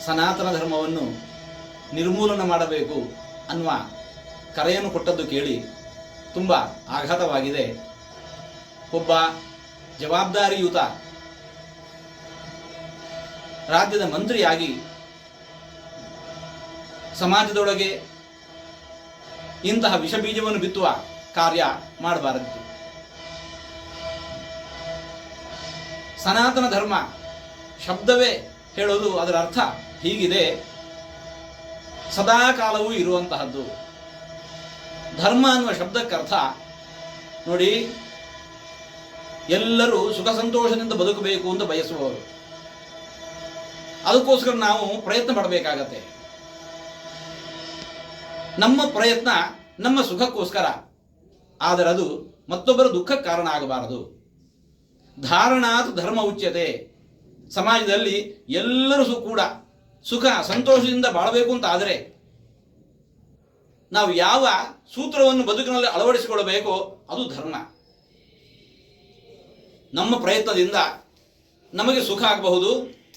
ಸನಾತನ ಧರ್ಮವನ್ನು ನಿರ್ಮೂಲನ ಮಾಡಬೇಕು ಅನ್ನುವ ಕರೆಯನ್ನು ಕೊಟ್ಟದ್ದು ಕೇಳಿ ತುಂಬ ಆಘಾತವಾಗಿದೆ. ಒಬ್ಬ ಜವಾಬ್ದಾರಿಯುತ ರಾಜ್ಯದ ಮಂತ್ರಿಯಾಗಿ ಸಮಾಜದೊಳಗೆ ಇಂತಹ ವಿಷಬೀಜವನ್ನು ಬಿತ್ತುವ ಕಾರ್ಯ ಮಾಡಬಾರದಿತ್ತು. ಸನಾತನ ಧರ್ಮ ಶಬ್ದವೇ ಹೇಳೋದು, ಅದರ ಅರ್ಥ ಹೀಗಿದೆ: ಸದಾ ಕಾಲವೂ ಇರುವಂತಹದ್ದು. ಧರ್ಮ ಅನ್ನುವ ಶಬ್ದಕ್ಕರ್ಥ ನೋಡಿ, ಎಲ್ಲರೂ ಸುಖ ಸಂತೋಷದಿಂದ ಬದುಕಬೇಕು ಅಂತ ಬಯಸುವವರು. ಅದಕ್ಕೋಸ್ಕರ ನಾವು ಪ್ರಯತ್ನ ಪಡಬೇಕಾಗತ್ತೆ. ನಮ್ಮ ಪ್ರಯತ್ನ ನಮ್ಮ ಸುಖಕ್ಕೋಸ್ಕರ, ಆದರೆ ಅದು ಮತ್ತೊಬ್ಬರ ದುಃಖಕ್ಕೆ ಕಾರಣ ಆಗಬಾರದು. ಧಾರಣಾತ್ ಧರ್ಮ ಉಚ್ಯತೆ. ಸಮಾಜದಲ್ಲಿ ಎಲ್ಲರೂ ಕೂಡ ಸುಖ ಸಂತೋಷದಿಂದ ಬಾಳಬೇಕು ಅಂತ ಆದರೆ ನಾವು ಯಾವ ಸೂತ್ರವನ್ನು ಬದುಕಿನಲ್ಲಿ ಅಳವಡಿಸಿಕೊಳ್ಳಬೇಕೋ ಅದು ಧರ್ಮ. ನಮ್ಮ ಪ್ರಯತ್ನದಿಂದ ನಮಗೆ ಸುಖ ಆಗಬಹುದು,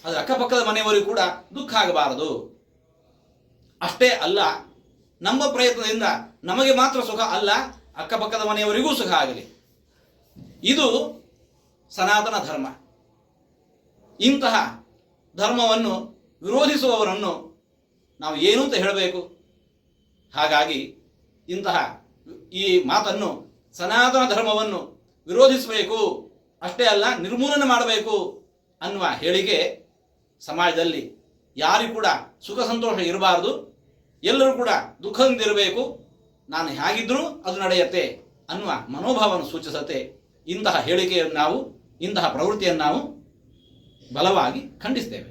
ಆದರೆ ಅಕ್ಕಪಕ್ಕದ ಮನೆಯವರಿಗೂ ಕೂಡ ದುಃಖ ಆಗಬಾರದು. ಅಷ್ಟೇ ಅಲ್ಲ, ನಮ್ಮ ಪ್ರಯತ್ನದಿಂದ ನಮಗೆ ಮಾತ್ರ ಸುಖ ಅಲ್ಲ, ಅಕ್ಕಪಕ್ಕದ ಮನೆಯವರಿಗೂ ಸುಖ ಆಗಲಿ. ಇದು ಸನಾತನ ಧರ್ಮ. ಇಂತಹ ಧರ್ಮವನ್ನು ವಿರೋಧಿಸುವವರನ್ನು ನಾವು ಏನು ಅಂತ ಹೇಳಬೇಕು? ಹಾಗಾಗಿ ಇಂತಹ ಈ ಮಾತನ್ನು, ಸನಾತನ ಧರ್ಮವನ್ನು ವಿರೋಧಿಸಬೇಕು, ಅಷ್ಟೇ ಅಲ್ಲ ನಿರ್ಮೂಲನೆ ಮಾಡಬೇಕು ಅನ್ನುವ ಹೇಳಿಕೆ ಸಮಾಜದಲ್ಲಿ ಯಾರಿಗೂ ಕೂಡ ಸುಖ ಸಂತೋಷ ಇರಬಾರದು, ಎಲ್ಲರೂ ಕೂಡ ದುಃಖದಿಂದಿರಬೇಕು, ನಾನು ಹೇಗಿದ್ರೂ ಅದು ನಡೆಯುತ್ತೆ ಅನ್ನುವ ಮನೋಭಾವವನ್ನು ಸೂಚಿಸುತ್ತೆ. ಇಂತಹ ಹೇಳಿಕೆಯನ್ನು ನಾವು, ಇಂತಹ ಪ್ರವೃತ್ತಿಯನ್ನು ನಾವು ಬಲವಾಗಿ ಖಂಡಿಸ್ತೇವೆ.